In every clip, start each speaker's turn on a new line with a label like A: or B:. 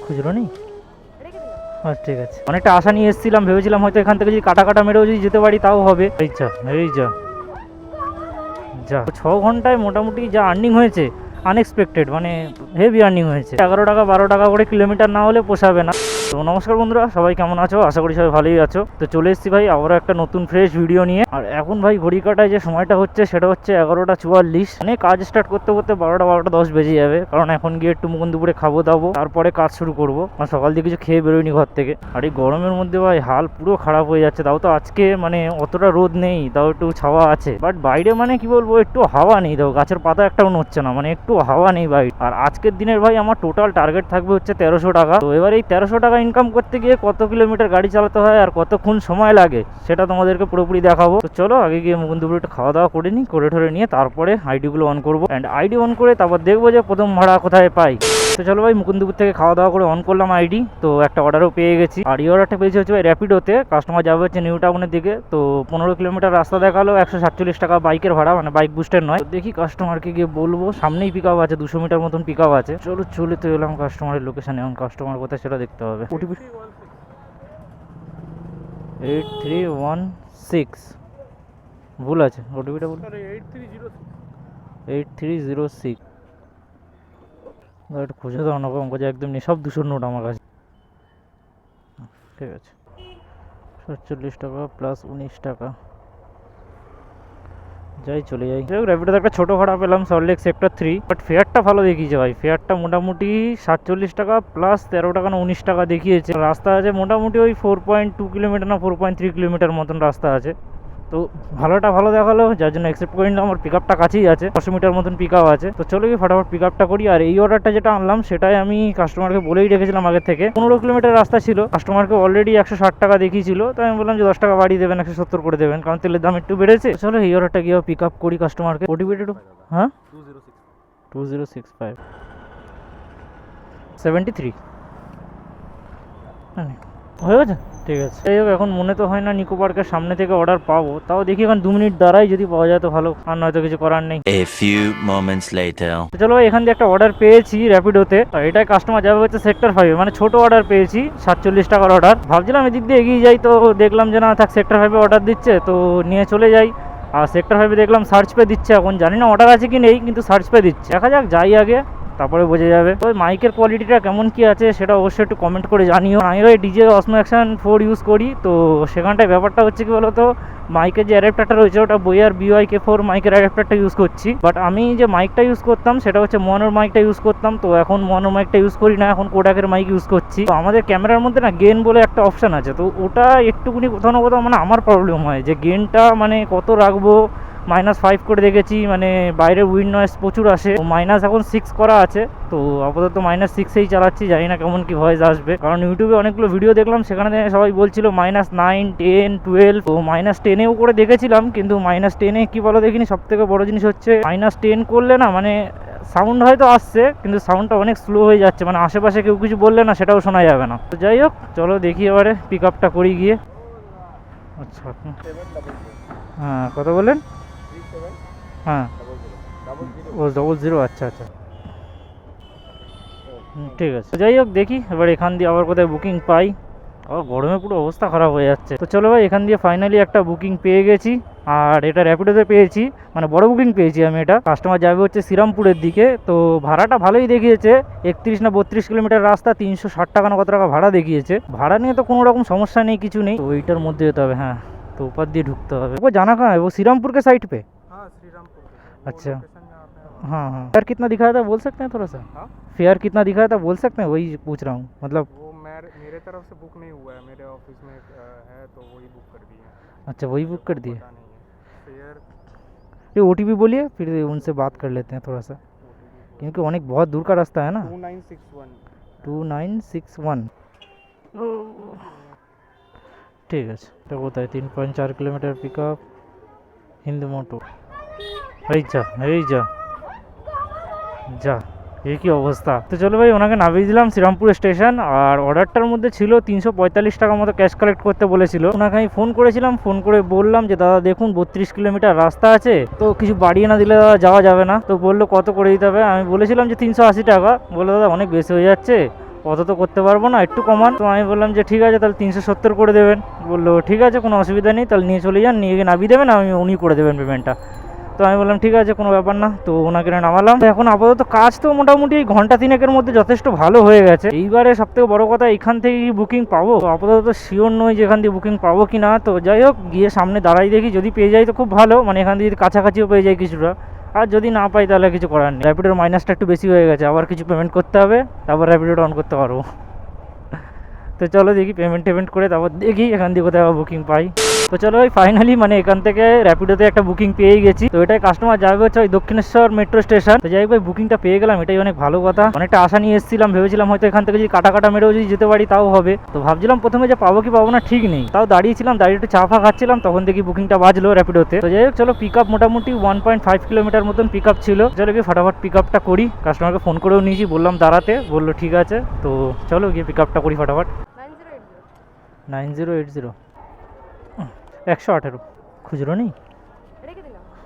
A: খুচরো নেই? আচ্ছা ঠিক আছে, অনেকটা আশা নিয়ে এসেছিলাম, ভেবেছিলাম হয়তো এখান থেকে যদি কাটা কাটা মেরেও যদি যেতে পারি তাও হবে। এই যা, এই যা যা, 6 ঘন্টায় মোটামুটি যা আর্নিং হয়েছে আনএক্সপেক্টেড, মানে হেভি আর্নিং হয়েছে। 11 টাকা 12 টাকা করে কিলোমিটার না হলে পোষাবে না। তো নমস্কার বন্ধুরা, সবাই কেমন আছো? আশা করি সবাই ভালোই আছো। তো চলে এসেছি ভাই আবারও একটা নতুন ফ্রেশ ভিডিও নিয়ে। আর এখন ভাই ঘড়ি কাটায় যে সময়টা হচ্ছে সেটা হচ্ছে 11টা 44। মানে কাজ স্টার্ট করতে করতে 12টা 10 বেজে যাবে, কারণ এখন গিয়ে একটু মুকুন দুপুরে খাবো দাবো, তারপরে কাজ শুরু করবো। আর সকাল দিয়ে কিছু খেয়ে বেরোয়নি ঘর থেকে। আর এই গরমের মধ্যে ভাই হাল পুরো খারাপ হয়ে যাচ্ছে। তাও তো আজকে মানে অতটা রোদ নেই, তাও একটু ছাওয়া আছে, বাট বাইরে মানে কি বলবো, একটু হাওয়া নেই। তাও গাছের পাতা একটাও নড়ছে না, মানে একটু হাওয়া নেই বাইরে। আর আজকের দিনের ভাই আমার টোটাল টার্গেট থাকবে হচ্ছে 1300 টাকা। তো এবার এই 1300 টাকা ইনকাম করতে গিয়ে কত কিলোমিটার গাড়ি চালাতে হয় আর কতক্ষণ সময় লাগে সেটা তোমাদেরকে পুরোপুরি দেখাবো। তো চলো আগে গিয়ে মুকুন দুপুরে একটু খাওয়া দাওয়া করে নিই, করে ঠরে নিয়ে তারপরে আইডিগুলো অন করবো। অ্যান্ড আইডি অন করে তারপর দেখবো যে প্রথম ভাড়া কোথায় পাই। তো চলো ভাই মুকুন্দপুর থেকে খাওয়া দাওয়া করে অন করলাম আইডি। তো একটা অর্ডারও পেয়ে গেছি, আর এই অর্ডারটা পেয়েছি হচ্ছে র্যাপিডোতে। কাস্টমার যাবে হচ্ছে নিউ টাউনের দিকে। তো 15 কিলোমিটার রাস্তা দেখালো, 147 টাকা বাইকের ভাড়া, মানে বাইক বুস্টের নয়। তো দেখি কাস্টমারকে গিয়ে বলবো, সামনেই পিক আপ আছে, 200 মিটার মতন পিক আপ আছে। চলো চলে তো এলাম কাস্টমারের লোকেশানে। এখন কাস্টমার কোথায় সেটা দেখতে হবে। ওটিপি 8316, ভুল আছে, ওটিপিটা বলুন। 8306। একটু খুঁজে দাও না, অঙ্ক যে একদম নেই, সব 200 নোট আমার কাছে। ঠিক আছে, 47 টাকা প্লাস 19 টাকা, যাই চলে যাই। যাই হোক, র্যাপিডোতে একটা ছোটো ভাড়া পেলাম, সল্টলেক সেক্টর 3। বাট ফেয়ারটা ভালো দেখিয়েছে ভাই, ফেয়ারটা মোটামুটি 47 টাকা প্লাস 13 টাকা না 19 টাকা দেখিয়েছে। রাস্তা আছে মোটামুটি ওই 4.2 কিলোমিটার না 4.3 কিলোমিটার মতন রাস্তা আছে। তো ভালোটা ভালো দেখালো, যার জন্য অ্যাকসেপ্ট করে নিলাম। আমার পিক আপটা কাছেই আছে, 500 মিটার মতন পিক আপ আছে। তো চলো গিয়ে ফটাফট পিক আপটা করি। আর এই অর্ডারটা যেটা আনলাম সেটাই আমি কাস্টমারকে বলেই রেখেছিলাম আগে থেকে। 15 কিলোমিটার রাস্তা ছিল, কাস্টমারকে অলরেডি 160 টাকা দেখিয়েছিল। তো আমি বললাম যে 10 টাকা বাড়িয়ে দেবেন, 170 করে দেবেন, কারণ তেলের দাম একটু বেড়েছে। চলো এই অর্ডারটা গিয়ে পিক আপ করি কাস্টমারকে। ওটিপি একটু, হ্যাঁ 2065 73 হয়ে গেছে। ঠিক আছে, যাই হোক, এখন মনে তো হয় না নিকো পার্কের সামনে থেকে অর্ডার পাবো। তাও দেখি এখন 2 মিনিট দাঁড়াই, যদি পাওয়া যায় তো ভালো, আর নয়তো কিছু করার নেই।
B: A few moments later.
A: তো চলো ভাই, এখান দিয়ে একটা অর্ডার পেয়েছি র্যাপিডোতে। এটাই কাস্টমার যাবে হচ্ছে সেক্টর 5, মানে ছোট অর্ডার পেয়েছি, 47 টাকার অর্ডার। ভাবছিলাম এদিক দিয়ে এগিয়ে যাই, তো দেখলাম যে না থাক, সেক্টর 5 অর্ডার দিচ্ছে, তো নিয়ে চলে যাই। আর সেক্টর 5 দেখলাম সার্চ পে দিচ্ছে, এখন জানি না অর্ডার আছে কি নেই, কিন্তু সার্চ পে দিচ্ছে। দেখা যাক, যাই আগে, তারপরে বোঝা যাবে। তো মাইকের কোয়ালিটিটা কেমন কি আছে সেটা অবশ্যই একটু কমেন্ট করে জানিও। আমি ভাই ডিজে অসমো অ্যাকশন 4 ইউজ করি। তো সেখানটায় ব্যাপারটা হচ্ছে কি বলতো, মাইকের যে অ্যাডাপ্টারটা রয়েছে ওটা বইয়ার BYK4 মাইকের অ্যাডাপ্টারটা ইউজ করছি। বাট আমি যে মাইকটা ইউজ করতাম সেটা হচ্ছে মনোর মাইকটা ইউজ করতাম। তো এখন মনোর মাইকটা ইউজ করি না, এখন কোডাকের মাইক ইউজ করছি। তো আমাদের ক্যামেরার মধ্যে না গেন বলে একটা অপশান আছে, তো ওটা একটুকুনি কোথাও না কোথাও মানে আমার প্রবলেম হয় যে গেনটা মানে কত রাখবো। -5 করে দেখেছি, মানে বাইরের উইন্ড নয়েজ প্রচুর আসে। মাইনাস এখন 6 করা আছে, তো আপাতত -6এই চালাচ্ছি। জানি না কেমন কি ভয়েস আসবে, কারণ ইউটিউবে অনেকগুলো ভিডিও দেখলাম, সেখানে সবাই বলছিল -9, 10, 12। তো -10এও করে দেখেছিলাম, কিন্তু -10এ কি বলো দেখিনি, সব থেকে বড় জিনিস হচ্ছে -10 করলে না মানে সাউন্ড হয়তো আসছে, কিন্তু সাউন্ডটা অনেক স্লো হয়ে যাচ্ছে, মানে আশেপাশে কেউ কিছু বললে না সেটাও শোনা যাবে না। তো যাই হোক, চলো দেখি এবারে পিক আপটা করি গিয়ে। আচ্ছা, হ্যাঁ কত বললেন? হ্যাঁ ও 00, আচ্ছা আচ্ছা, ঠিক আছে। যাই হোক, দেখি এবার এখান দিয়ে আবার কোথায় বুকিং পাই। গরমে পুরো অবস্থা খারাপ হয়ে যাচ্ছে। তো চলো ভাই, এখান দিয়ে ফাইনালি একটা বুকিং পেয়ে গেছি। আর এটা র্যাপিডোতে পেয়েছি, মানে বড় বুকিং পেয়েছি আমি। এটা কাস্টমার যাবে হচ্ছে শ্রীরামপুরের দিকে। তো ভাড়াটা ভালোই দেখিয়েছে, 31 না 32 কিলোমিটার রাস্তা, 360 টাকা না কত টাকা ভাড়া দেখিয়েছে। ভাড়া নিয়ে তো কোনো রকম সমস্যা নেই, কিছু নেই। তো ওইটার মধ্যে যেতে হবে, হ্যাঁ। তো ওপার দিয়ে ঢুকতে হবে। वो जाना कहाँ है? वो श्रीरामपुर के साइड पे?
C: हाँ श्रीरामपुर के
A: अच्छा,
C: लोकेशन जहाँ पे है।
A: हाँ हाँ। फेयर कितना दिखाया था बोल सकते हैं थोड़ा सा?
C: हाँ?
A: फेयर कितना दिखाया था बोल सकते हैं? वही पूछ रहा हूँ, मतलब।
C: वो मेरे तरफ से बुक नहीं हुआ है, मेरे ऑफिस में है तो वही बुक कर दिए हैं।
A: अच्छा, वही बुक कर दिए।
C: पता नहीं है फेयर।
A: ये OTP बोलिए, फिर उनसे बात कर लेते हैं थोड़ा सा, क्योंकि अनेक बहुत दूर का रास्ता है ना।
C: 2961।
A: 2961, ঠিক আছে। এটা কোথায়? 3.4 কিলোমিটার পিক আপ, হিন্দু মোটো। এই যা, এই যা যা, এই কি অবস্থা। তো চলো ভাই, ওনাকে নামিয়ে দিলাম শ্রীরামপুর স্টেশন। আর অর্ডারটার মধ্যে ছিল 345 টাকা মতো ক্যাশ কালেক্ট করতে বলেছিল। ওনাকে আমি ফোন করেছিলাম, ফোন করে বললাম যে দাদা দেখুন 32 কিলোমিটার রাস্তা আছে, তো কিছু বাড়িয়ে না দিলে দাদা যাওয়া যাবে না। তো বললো কত করে দিতে হবে। আমি বলেছিলাম যে 380 টাকা। বললো দাদা অনেক বেশি হয়ে যাচ্ছে, অত তো করতে পারবো না, একটু কমান। তো আমি বললাম যে ঠিক আছে তাহলে 370 করে দেবেন। বললো ঠিক আছে কোনো অসুবিধা নেই, তাহলে নিয়ে চলে যান, নিয়ে গিয়ে নামিয়ে দেবেন, উনি করে দেবেন পেমেন্টটা। তো আমি বললাম ঠিক আছে কোনো ব্যাপার না, তো ওনাকে নামালাম। তো এখন আপাতত কাজ তো মোটামুটি এই ঘন্টা তিনেকের মধ্যে যথেষ্ট ভালো হয়ে গেছে। এইবারে সবথেকে বড় কথা এখান থেকে বুকিং পাবো, তো আপাতত শিওর নই যে এখান দিয়ে বুকিং পাবো কি না। তো যাই হোক গিয়ে সামনে দাঁড়াই দেখি, যদি পেয়ে যাই তো খুব ভালো, মানে এখান দিয়ে যদি কাছাকাছিও পেয়ে যাই কিছুটা, আর যদি না পাই তাহলে কিছু করার নেই। র্যাপিডোর মাইনাসটা একটু বেশি হয়ে গেছে, আবার কিছু পেমেন্ট করতে হবে, তারপর র্যাপিডোটা অন করতে পারবো। তো চলো দেখি পেমেন্ট করে তারপর দেখি এখান দিয়ে কোথায় বুকিং পাই। তো চলো ভাই ফাইনালি মানে এখান থেকে র্যাপিডোতে একটা বুকিং পেয়ে গেছি। তো এটাই কাস্টমার যাবে হচ্ছে ওই দক্ষিণেশ্বর মেট্রো স্টেশন। তো যাই হোক ভাই বুকিংটা পেয়ে গেলাম, এটাই অনেক ভালো কথা। অনেকটা আশা নিয়ে এসেছিলাম, ভেবেছিলাম হয়তো এখান থেকে যদি কাটা মেরেও যদি যেতে পারি তাও হবে। তো ভাবছিলাম প্রথমে যে পাবো কি পাবো না ঠিক নেই, তাও দাঁড়িয়েছিলাম, দাঁড়িয়ে একটু চা ফা খাচ্ছিলাম, তখন দেখি বুকিংটা বাজলো র্যাপিডোতে। তো যাই হোক চলো পিক আপ মোটামুটি 1.5 কিলোমিটার মতন পিক আপ ছিল। চলো গিয়ে ফটাফট পিক আপটা করি। কাস্টমারকে ফোন করেও নিয়েছি, বললাম দাঁড়াতে, বললো ঠিক আছে। তো চলো গিয়ে পিক আপটা করি ফটাফট। 9080 118 খুচরো নেই।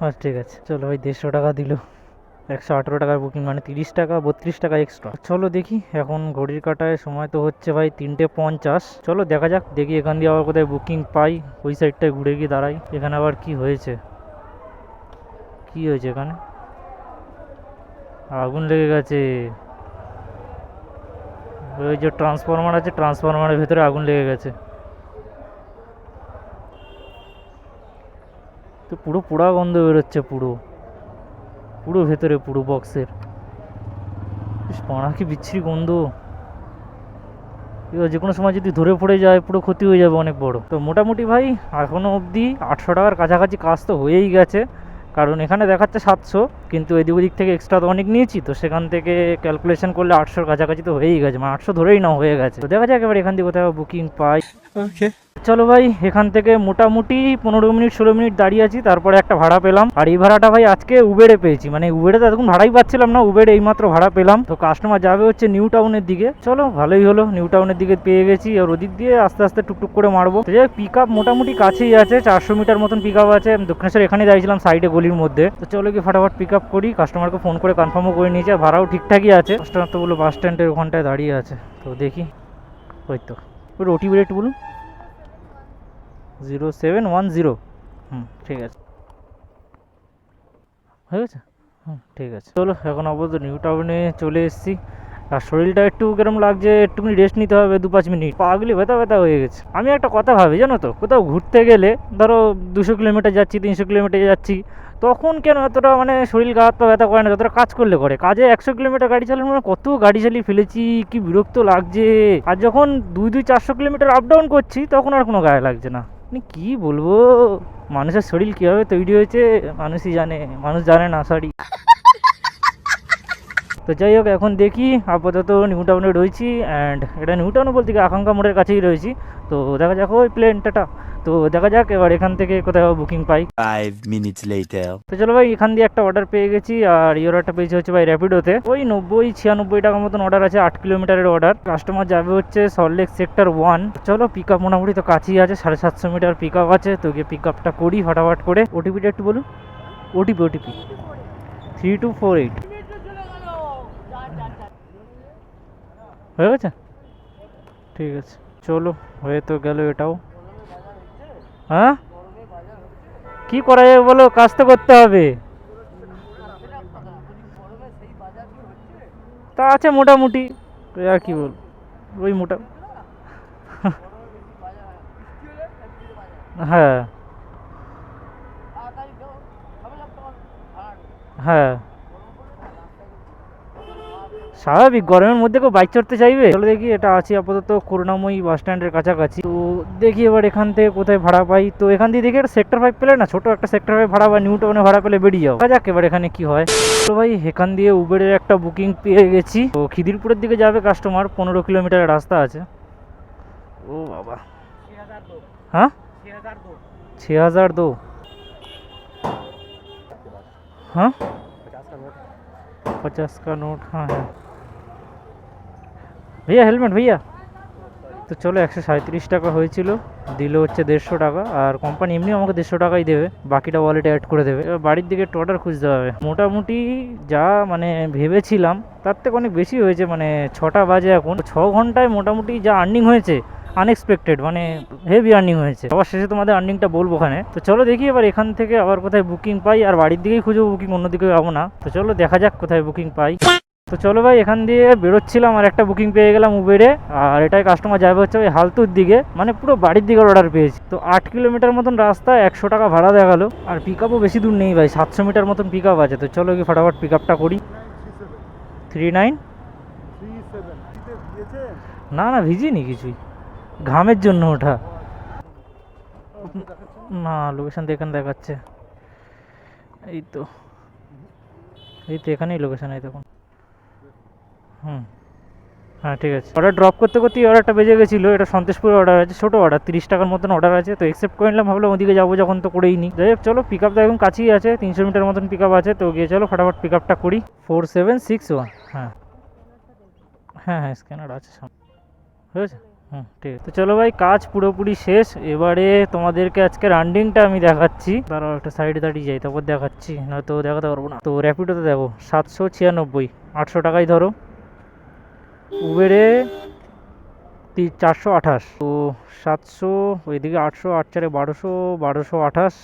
A: আচ্ছা ঠিক আছে, চলো ভাই 150 টাকা দিল। 118 টাকার বুকিং মানে 30 টাকা 32 টাকা এক্সট্রা। চলো দেখি, এখন ঘড়ির কাটায় সময় তো হচ্ছে ভাই 3:50। চলো দেখা যাক, দেখি এখান দিয়ে আবার কোথায় বুকিং পাই। ওই সাইডটায় ঘুরে গিয়ে দাঁড়াই। এখানে আবার কি হয়েছে এখানে? আগুন লেগে গেছে। ওই যে ট্রান্সফরমার আছে, ট্রান্সফরমারের ভেতরে আগুন লেগে গেছে। তো পুরো পোড়া গন্ধ বেরোচ্ছে, পুরো ভেতরে, পুরো বক্সের। পাড়া কি বিচ্ছিরি গন্ধ। এবার যে কোনো সময় যদি ধরে পড়ে যায় পুরো ক্ষতি হয়ে যাবে অনেক বড়। তো মোটামুটি ভাই এখনও অবধি 800 টাকার কাছাকাছি কাজ তো হয়েই গেছে, কারণ এখানে দেখাচ্ছে 700, কিন্তু এদিক ওদিক থেকে এক্সট্রা তো অনেক নিয়েছি, তো সেখান থেকে ক্যালকুলেশন করলে 800-র কাছাকাছি তো হয়েই গেছে, মানে 800 ধরেই না হয়ে গেছে। তো দেখা যাক এবার এখান থেকে কোথাও বুকিং পাই। ওকে চলো ভাই, এখান থেকে মোটামুটি 15-16 মিনিট দাঁড়িয়ে আছি, তারপরে একটা ভাড়া পেলাম। আর এই ভাড়াটা ভাই আজকে উবেরে পেয়েছি, মানে উবেরে তো এতক্ষণ ভাড়াই পাচ্ছিলাম না, উবেরে এইমাত্র ভাড়া পেলাম। তো কাস্টমার যাবে হচ্ছে নিউ টাউনের দিকে। চলো ভালোই হলো, নিউ টাউনের দিকে পেয়ে গেছি, আর ওদিক দিয়ে আস্তে আস্তে টুকটুক করে মারবো। তো যাই পিক আপ মোটামুটি কাছেই আছে, 400 মিটার মতন পিক আপ আছে। দক্ষিণেশ্বর এখানে দাঁড়িয়েছিলাম সাইডে গলির মধ্যে। তো চলো কি ফটাফট পিক আপ করি। কাস্টমারকে ফোন করে কনফার্মও করে নিয়েছে, ভাড়াও ঠিকঠাকই আছে। কাস্টমার তো বললো বাস স্ট্যান্ডের ওখানটায় দাঁড়িয়ে আছে। তো দেখি, ওই তো ওর ওটিপি রেট বলুন। 0710। ঠিক আছে, হয়ে গেছে। ঠিক আছে চলো, এখন আপাতত নিউ টাউনে চলে এসেছি। আর শরীরটা একটু কেরম লাগছে, একটুখানি রেস্ট নিতে হবে 2-5 মিনিট। পাগুলি ব্যথা হয়ে গেছে। আমি একটা কথা ভাবি জানো তো, কোথাও ঘুরতে গেলে ধরো 200 কিলোমিটার যাচ্ছি, 300 কিলোমিটার যাচ্ছি, তখন কেন এতটা মানে শরীর গা হাত পা ব্যথা করে না, যতটা কাজ করলে করে। কাজে 100 কিলোমিটার গাড়ি চালানো, মানে কত গাড়ি চালিয়ে ফেলেছি, কি বিরক্ত লাগছে। আর যখন 400 কিলোমিটার আপ ডাউন করছি, তখন আর কোনো গায়ে লাগছে না। মানে কি বলবো, মানুষের শরীর কীভাবে তৈরি হয়েছে মানুষই জানে, মানুষ জানে না, সরি। তো যাই হোক এখন দেখি, আপাতত নিউ টাউনে রয়েছি। অ্যান্ড এটা নিউ টাউনে বলতে কি আকাঙ্ক্ষা মোড়ের কাছেই রয়েছি। তো দেখা যাক, ওই প্লেনটা, তো দেখা যাক এবার এখান থেকে কোথায় বুকিং পাই।
B: 5 minutes later.
A: তো চলো ভাই, এখান দিয়ে একটা অর্ডার পেয়ে গেছি, আর এই অর্ডারটা পেয়েছি হচ্ছে ভাই র্যাপিডোতে। ওই 90-96 টাকার মতন অর্ডার আছে, 8 কিলোমিটারের অর্ডার। কাস্টমার যাবে হচ্ছে সল্টলেক সেক্টর 1। চলো পিক আপ মোটামুটি তো কাছেই আছে, 750 মিটার পিক আপ আছে। তো গিয়ে পিক আপটা করি ফটাফট করে। ওটিপিটা একটু বলুন। ওটিপি 3248 হয়ে গেছে। ঠিক আছে চলো, হয়ে তো গেল এটাও। হ্যাঁ কি করা যাবে বলো, কাজ তো করতে হবে। তা আছে মোটামুটি, আর কি বল, ওই মোটা। হ্যাঁ হ্যাঁ স্বাভাবিক, গরমের মধ্যে কেউ বাইক চড়তে চাইবে। চলো দেখি, এটা আছি আপাতত করুণাময়ী বাস স্ট্যান্ডের কাছাকাছি। তো দেখি এবার এখান থেকে কোথায় ভাড়া পাই। তো এখান দিয়ে দেখি একটা সেক্টর 5 পেলে না, ছোট একটা সেক্টর 5 ভাড়া বা নিউ টাউনে ভাড়া পেলে বেরিয়ে যাও। যাক এবার এখানে কি হয়। তো ভাই এখান দিয়ে উবেরের একটা বুকিং পেয়ে গেছি। তো খিদিরপুরের দিকে যাবে কাস্টমার, 15 কিলোমিটারের রাস্তা আছে। ও বাবা, হ্যাঁ 6002। हाँ 50 का नोट। हाँ है भैया, हेलमेट भैया। তো চলো 137 টাকা হয়েছিল, দিল হচ্ছে 150 টাকা, আর কোম্পানি এমনি আমাকে 150 টাকাই দেবে, বাকিটা ওয়ালেটে অ্যাড করে দেবে। এবার বাড়ির দিকে টোটাল খুঁজতে হবে। মোটামুটি যা মানে ভেবেছিলাম তার থেকে অনেক বেশি হয়েছে, মানে 6টা বাজে এখন, 6 ঘন্টায় মোটামুটি যা আর্নিং হয়েছে আনএক্সপেক্টেড, মানে হেভি আর্নিং হয়েছে। সবার শেষে তোমাদের আর্নিংটা বলবো ওখানে। তো চলো দেখি এবার এখান থেকে আবার কোথায় বুকিং পাই, আর বাড়ির দিকেই খুঁজবো বুকিং, অন্যদিকে যাবো না। তো চলো দেখা যাক কোথায় বুকিং পাই। তো চলো ভাই, এখান দিয়ে বেরোচ্ছিলাম আর একটা বুকিং পেয়ে গেলাম উবেরে, আর এটাই কাস্টমার যাবে হচ্ছে ওই হালতুর দিকে, মানে পুরো বাড়ির দিকে অর্ডার পেয়েছি। তো 8 কিলোমিটার মতন রাস্তা, 100 টাকা ভাড়া দেখালো, আর পিক আপও বেশি দূর নেই ভাই, 700 মিটার মতন পিক আপ আছে। তো চলো কি ফটাফট পিক আপটা করি। 39 না না, ভিজিনি কিছুই, ঘামের জন্য ওঠা। না, লোকেশন তো এখানে দেখাচ্ছে, এই তো এখানেই লোকেশন, এই দেখুন। হ্যাঁ ঠিক আছে। অর্ডার ড্রপ করতে করতেই অর্ডারটা বেজে গেছিলো। এটা সন্তোষপুরে অর্ডার আছে, ছোটো অর্ডার, 30 টাকার মতন অর্ডার আছে। তো অ্যাকসেপ্ট করে নিলাম, ভাবলাম ওদিকে যাবো যখন তো করেই নি। যাই হোক চলো, পিক আপটা একদম কাছেই আছে, 300 মিটার মতন পিক আপ আছে। তো গিয়ে চলো ফটাফট পিক আপটা করি। 4761, হ্যাঁ হ্যাঁ হ্যাঁ, স্ক্যানার আছে সামনে, হয়েছে। ঠিক আছে। তো চলো ভাই, কাজ পুরোপুরি শেষ। এবারে তোমাদেরকে আজকে রানিংটা আমি দেখাচ্ছি, তারাও একটা সাইডে দাঁড়িয়ে যাই, তারপর দেখাচ্ছি, নয়তো দেখাতে পারবো না। তো র্যাপিডোতে দেখো 796, 800 টাকাই ধরো। উবেরে 428, তো 700, ওইদিকে 800, 8 4 1200, 1228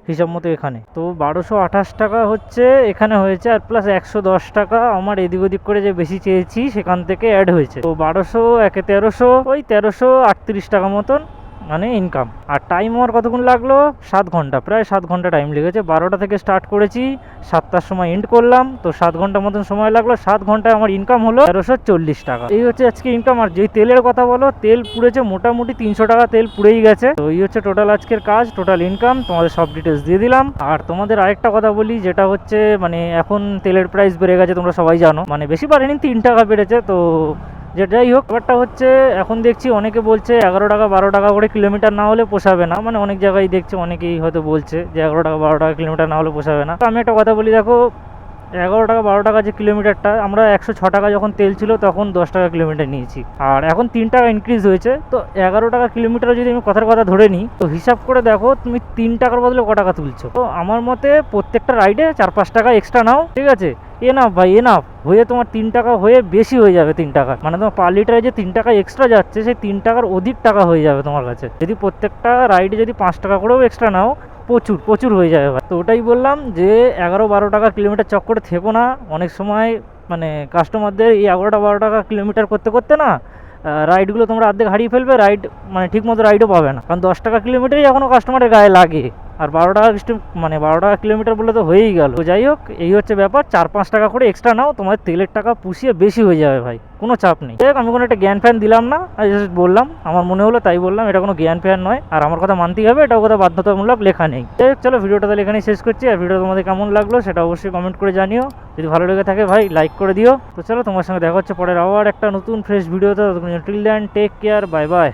A: হিসাব মতো এখানে। তো 1228 টাকা হচ্ছে এখানে হয়েছে, আর প্লাস 110 টাকা আমার এদিক ওদিক করে যে বেশি চেয়েছি সেখান থেকে অ্যাড হয়েছে। তো 1200 একে 1300, ওই 1338 টাকা মতন মানে ইনকাম। আর টাইম আমার কতক্ষণ লাগলো, 7 ঘন্টা, প্রায় 7 ঘন্টা টাইম লেগেছে। 12টা থেকে স্টার্ট করেছি, 7টার সময় এন্ড করলাম, তো 7 ঘন্টা মতন সময় লাগলো। 7 ঘন্টায় আমার ইনকাম হলো 1340 টাকা। এই হচ্ছে আজকে ইনকাম। আর যেই তেলের কথা বলো, তেল পুড়েছে মোটামুটি 300 টাকা তেল পুড়েই গেছে। তো এই হচ্ছে টোটাল আজকের কাজ, টোটাল ইনকাম। তোমাদের সব ডিটেলস দিয়ে দিলাম। আর তোমাদের আরেকটা কথা বলি, যেটা হচ্ছে মানে এখন তেলের প্রাইস বেড়ে গেছে, তোমরা সবাই জানো, মানে বেশি বাড়েনি, 3 টাকা বেড়েছে। তো যেটাই হোক, ব্যাপারটা হচ্ছে এখন দেখছি অনেকে বলছে 11 টাকা 12 টাকা করে কিলোমিটার না হলে পোষাবে না। মানে অনেক জায়গায় দেখছি অনেকেই হয়তো বলছে যে 11 টাকা 12 টাকা কিলোমিটার না হলে পোষাবে না। তো আমি একটা কথা বলি, দেখো 11 টাকা 12 টাকা যে কিলোমিটারটা, আমরা 106 টাকা যখন তেল ছিল তখন 10 টাকা কিলোমিটার নিয়েছি, আর এখন 3 টাকা ইনক্রিজ হয়েছে। তো 11 টাকা কিলোমিটার যদি আমি কথার কথা ধরে নিই, তো হিসাব করে দেখো তুমি 3 টাকার বদলে ক টাকা তুলছো। তো আমার মতে প্রত্যেকটা রাইডে 4-5 টাকা এক্সট্রা নাও, ঠিক আছে। এনাফ ভাই, এনাফ হয়ে তোমার 3 টাকা হয়ে বেশি হয়ে যাবে 3 টাকা, মানে তোমার পার লিটারে যে 3 টাকা এক্সট্রা যাচ্ছে, সেই 3 টাকার অধিক টাকা হয়ে যাবে তোমার কাছে। যদি প্রত্যেকটা রাইডে যদি 5 টাকা করেও এক্সট্রা নাও, প্রচুর প্রচুর হয়ে যাবে ভাই। তো ওটাই বললাম যে 11-12 টাকা কিলোমিটার চক্করে থেকো না। অনেক সময় মানে কাস্টমারদের এই 11-12 টাকা কিলোমিটার করতে করতে না রাইডগুলো তোমরা অর্ধেক হারিয়ে ফেলবে, রাইড মানে ঠিক মতো রাইডও পাবে না, কারণ 10 টাকা কিলোমিটারই এখনও কাস্টমারের গায়ে লাগে, আর 12 টাকা মানে 12 টাকা কিলোমিটার বলে তো হয়েই গেল। তো যাই হোক, এই হচ্ছে ব্যাপার, 4-5 টাকা করে এক্সট্রা নাও, তোমার তেলের টাকা পুষিয়ে বেশি হয়ে যাবে ভাই, কোনো চাপ নেই। দেখ, আমি কোনো একটা জ্ঞান ফ্যান দিলাম না, জাস্ট বললাম, আমার মনে হলো তাই বললাম, এটা কোনো জ্ঞান ফ্যান নয়, আর আমার কথা মানতেই হবে, এটাও কথা বাধ্যতামূলক লেখা নেই। দেখ চলো, ভিডিওটা তাহলে এখানেই শেষ করছি। আর ভিডিও তোমাদের কেমন লাগলো সেটা অবশ্যই কমেন্ট করে জানিও, যদি ভালো লেগে থাকে ভাই লাইক করে দিও। তো চলো, তোমার সঙ্গে দেখা হচ্ছে পরের আবার একটা নতুন ফ্রেশ ভিডিওতে। Till then, take care, bye by.